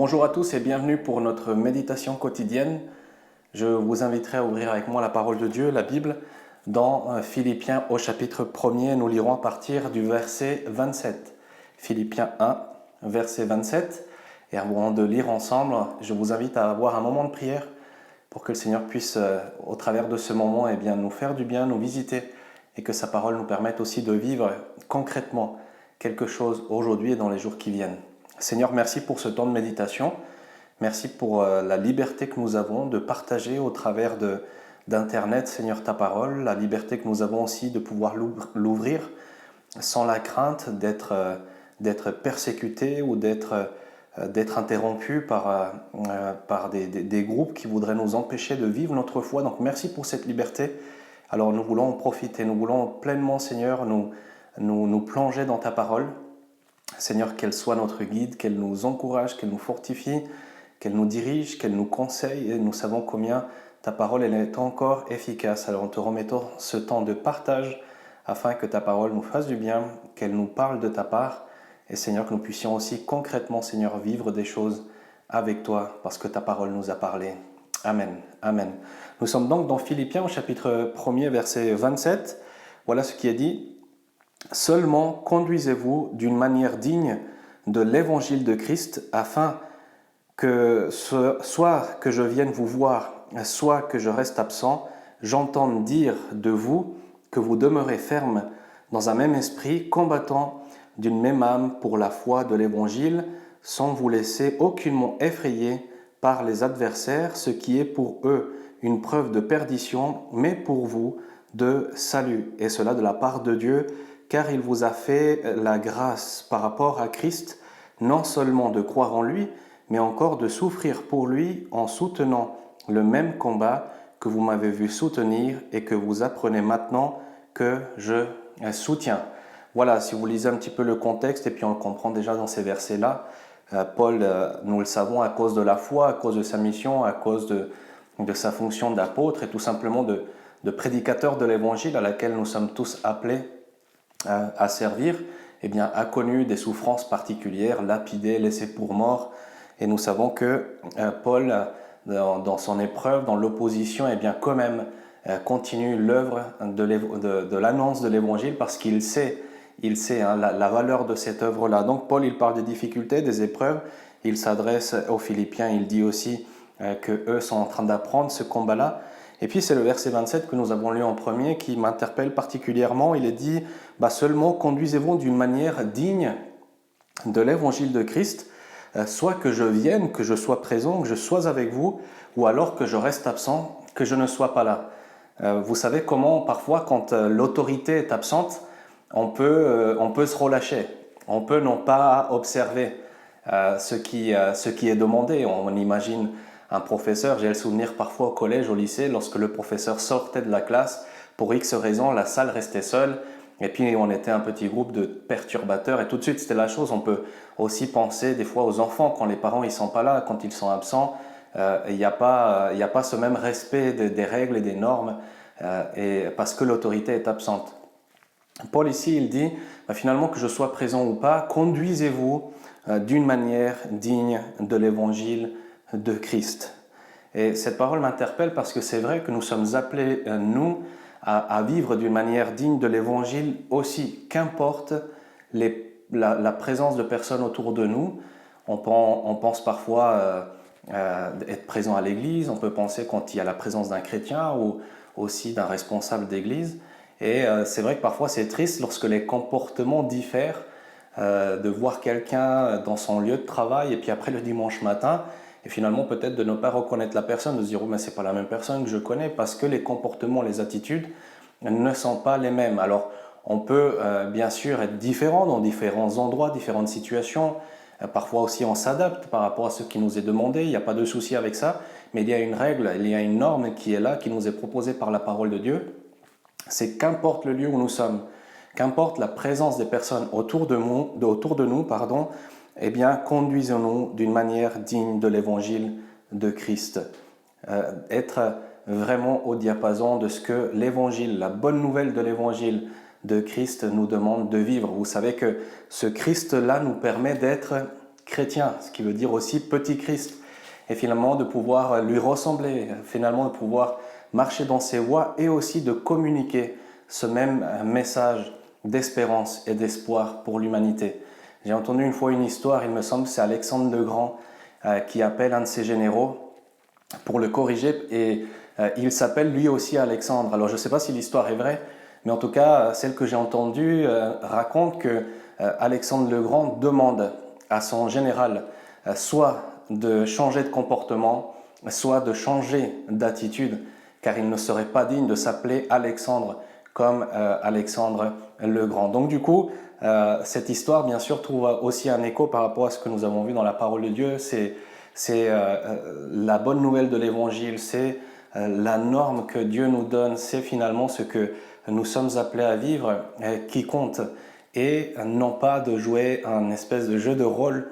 Bonjour à tous et bienvenue pour notre méditation quotidienne. Je vous inviterai à ouvrir avec moi la parole de Dieu, la Bible, dans Philippiens au chapitre 1er. Nous lirons à partir du verset 27. Philippiens 1, verset 27. Et avant de lire ensemble, je vous invite à avoir un moment de prière pour que le Seigneur puisse, au travers de ce moment, nous faire du bien, nous visiter et que sa parole nous permette aussi de vivre concrètement quelque chose aujourd'hui et dans les jours qui viennent. Seigneur, merci pour ce temps de méditation. Merci pour la liberté que nous avons de partager au travers d'Internet, Seigneur, ta parole. La liberté que nous avons aussi de pouvoir l'ouvrir sans la crainte d'être persécuté ou d'être interrompu par des groupes qui voudraient nous empêcher de vivre notre foi. Donc merci pour cette liberté. Alors nous voulons en profiter, nous voulons pleinement, Seigneur, nous plonger dans ta parole. Seigneur, qu'elle soit notre guide, qu'elle nous encourage, qu'elle nous fortifie, qu'elle nous dirige, qu'elle nous conseille. Et nous savons combien ta parole elle est encore efficace. Alors nous te remettons ce temps de partage afin que ta parole nous fasse du bien, qu'elle nous parle de ta part. Et Seigneur, que nous puissions aussi concrètement, Seigneur, vivre des choses avec toi parce que ta parole nous a parlé. Amen. Amen. Nous sommes donc dans Philippiens au chapitre 1er, verset 27. Voilà ce qui est dit. Seulement conduisez-vous d'une manière digne de l'évangile de Christ, afin que soit que je vienne vous voir, soit que je reste absent, j'entende dire de vous que vous demeurez ferme dans un même esprit, combattant d'une même âme pour la foi de l'évangile, sans vous laisser aucunement effrayer par les adversaires, ce qui est pour eux une preuve de perdition, mais pour vous de salut, et cela de la part de Dieu, car il vous a fait la grâce par rapport à Christ, non seulement de croire en lui, mais encore de souffrir pour lui en soutenant le même combat que vous m'avez vu soutenir et que vous apprenez maintenant que je soutiens. Voilà, si vous lisez un petit peu le contexte, et puis on le comprend déjà dans ces versets-là, Paul, nous le savons, à cause de la foi, à cause de sa mission, à cause de sa fonction d'apôtre et tout simplement de prédicateur de l'évangile à laquelle nous sommes tous appelés à servir, a connu des souffrances particulières, lapidé, laissé pour mort. Et nous savons que Paul, dans son épreuve, dans l'opposition, quand même continue l'œuvre de l'annonce de l'évangile parce qu'il sait la valeur de cette œuvre-là. Donc Paul, il parle des difficultés, des épreuves. Il s'adresse aux Philippiens, il dit aussi qu'eux sont en train d'apprendre ce combat-là. Et puis c'est le verset 27 que nous avons lu en premier qui m'interpelle particulièrement. Il est dit « Seulement conduisez-vous d'une manière digne de l'évangile de Christ, soit que je vienne, que je sois présent, que je sois avec vous, ou alors que je reste absent, que je ne sois pas là. » Vous savez comment parfois quand l'autorité est absente, on peut se relâcher, on peut non pas observer ce qui est demandé. On imagine un professeur, j'ai le souvenir parfois au collège, au lycée, lorsque le professeur sortait de la classe, pour X raisons, la salle restait seule, et puis on était un petit groupe de perturbateurs, et tout de suite c'était la chose. On peut aussi penser des fois aux enfants, quand les parents ne sont pas là, quand ils sont absents, il n'y a pas ce même respect des règles et des normes, et parce que l'autorité est absente. Paul ici, il dit, finalement que je sois présent ou pas, conduisez-vous d'une manière digne de l'évangile de Christ. Et cette parole m'interpelle parce que c'est vrai que nous sommes appelés, nous, à vivre d'une manière digne de l'évangile aussi, qu'importe la présence de personnes autour de nous. On pense parfois être présent à l'église, on peut penser quand il y a la présence d'un chrétien ou aussi d'un responsable d'église. Et c'est vrai que parfois c'est triste lorsque les comportements diffèrent, de voir quelqu'un dans son lieu de travail et puis après le dimanche matin, et finalement peut-être de ne pas reconnaître la personne, de se dire « oh mais c'est pas la même personne que je connais » parce que les comportements, les attitudes ne sont pas les mêmes. Alors on peut bien sûr être différent dans différents endroits, différentes situations, parfois aussi on s'adapte par rapport à ce qui nous est demandé, il n'y a pas de souci avec ça, mais il y a une règle, il y a une norme qui est là, qui nous est proposée par la parole de Dieu, c'est qu'importe le lieu où nous sommes, qu'importe la présence des personnes autour de nous, conduisons-nous d'une manière digne de l'évangile de Christ. Être vraiment au diapason de ce que l'évangile, la bonne nouvelle de l'évangile de Christ nous demande de vivre. Vous savez que ce Christ-là nous permet d'être chrétien, ce qui veut dire aussi petit Christ, et finalement de pouvoir lui ressembler, finalement de pouvoir marcher dans ses voies et aussi de communiquer ce même message d'espérance et d'espoir pour l'humanité. J'ai entendu une fois une histoire, il me semble, c'est Alexandre le Grand qui appelle un de ses généraux pour le corriger et il s'appelle lui aussi Alexandre. Alors je ne sais pas si l'histoire est vraie, mais en tout cas, celle que j'ai entendue raconte que Alexandre le Grand demande à son général soit de changer de comportement, soit de changer d'attitude, car il ne serait pas digne de s'appeler Alexandre comme Alexandre le Grand. Donc du coup, cette histoire, bien sûr, trouve aussi un écho par rapport à ce que nous avons vu dans la parole de Dieu. C'est la bonne nouvelle de l'Évangile, c'est la norme que Dieu nous donne, c'est finalement ce que nous sommes appelés à vivre qui compte, et non pas de jouer un espèce de jeu de rôle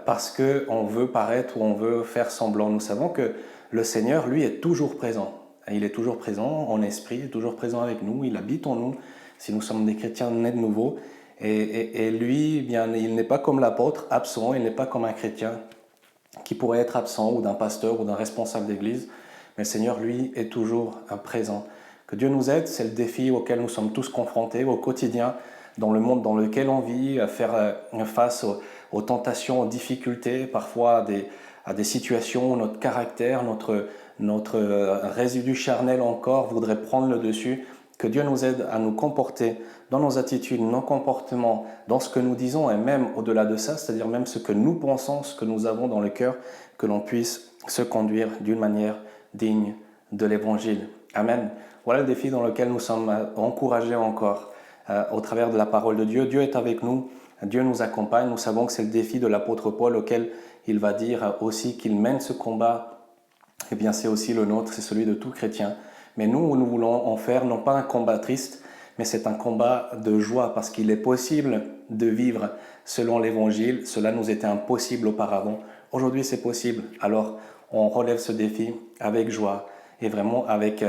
parce qu'on veut paraître ou on veut faire semblant. Nous savons que le Seigneur, lui, est toujours présent. Il est toujours présent en esprit, il est toujours présent avec nous, il habite en nous, si nous sommes des chrétiens nés de nouveau. Et lui, eh bien, il n'est pas comme l'apôtre, absent, il n'est pas comme un chrétien qui pourrait être absent, ou d'un pasteur, ou d'un responsable d'église. Mais le Seigneur, lui, est toujours présent. Que Dieu nous aide, c'est le défi auquel nous sommes tous confrontés au quotidien, dans le monde dans lequel on vit, à faire face aux tentations, aux difficultés, parfois à des situations où notre caractère, notre résidu charnel encore voudrait prendre le dessus. Que Dieu nous aide à nous comporter dans nos attitudes, nos comportements, dans ce que nous disons et même au-delà de ça, c'est-à-dire même ce que nous pensons, ce que nous avons dans le cœur, que l'on puisse se conduire d'une manière digne de l'Évangile. Amen. Voilà le défi dans lequel nous sommes encouragés encore au travers de la parole de Dieu. Dieu est avec nous, Dieu nous accompagne. Nous savons que c'est le défi de l'apôtre Paul auquel il va dire aussi qu'il mène ce combat. Eh bien, c'est aussi le nôtre, c'est celui de tout chrétien. Mais nous voulons en faire non pas un combat triste, mais c'est un combat de joie parce qu'il est possible de vivre selon l'Évangile. Cela nous était impossible auparavant. Aujourd'hui, c'est possible. Alors, on relève ce défi avec joie et vraiment avec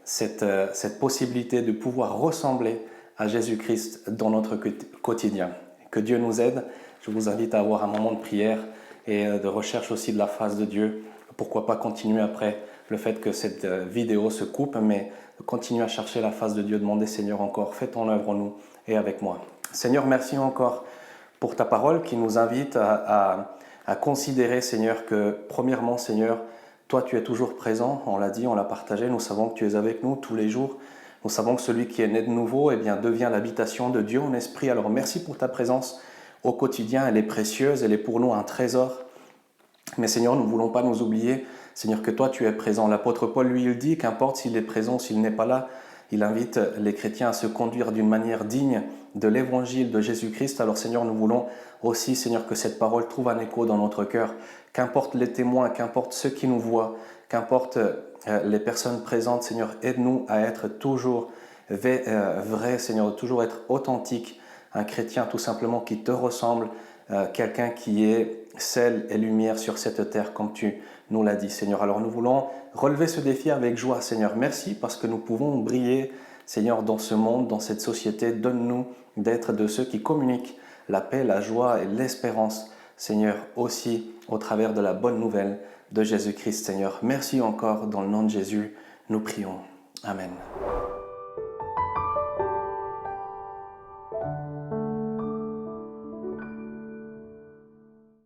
cette possibilité de pouvoir ressembler à Jésus-Christ dans notre quotidien. Que Dieu nous aide. Je vous invite à avoir un moment de prière et de recherche aussi de la face de Dieu. Pourquoi pas continuer après le fait que cette vidéo se coupe, mais continuer à chercher la face de Dieu, demander Seigneur encore, fais ton œuvre en nous et avec moi. Seigneur, merci encore pour ta parole qui nous invite à considérer, Seigneur, que premièrement, Seigneur, toi tu es toujours présent, on l'a dit, on l'a partagé, nous savons que tu es avec nous tous les jours. Nous savons que celui qui est né de nouveau eh bien, devient l'habitation de Dieu en esprit. Alors merci pour ta présence au quotidien, elle est précieuse, elle est pour nous un trésor. Mais Seigneur, nous ne voulons pas nous oublier, Seigneur, que toi tu es présent. L'apôtre Paul, lui, il dit qu'importe s'il est présent, s'il n'est pas là, il invite les chrétiens à se conduire d'une manière digne de l'évangile de Jésus-Christ. Alors Seigneur, nous voulons aussi, Seigneur, que cette parole trouve un écho dans notre cœur. Qu'importe les témoins, qu'importe ceux qui nous voient, qu'importe les personnes présentes, Seigneur, aide-nous à être toujours vrai, Seigneur, toujours être authentique, un chrétien tout simplement qui te ressemble, quelqu'un qui est sel et lumière sur cette terre, comme tu nous l'as dit, Seigneur. Alors nous voulons relever ce défi avec joie, Seigneur. Merci parce que nous pouvons briller, Seigneur, dans ce monde, dans cette société. Donne-nous d'être de ceux qui communiquent la paix, la joie et l'espérance, Seigneur, aussi au travers de la bonne nouvelle de Jésus-Christ, Seigneur. Merci encore, dans le nom de Jésus, nous prions. Amen.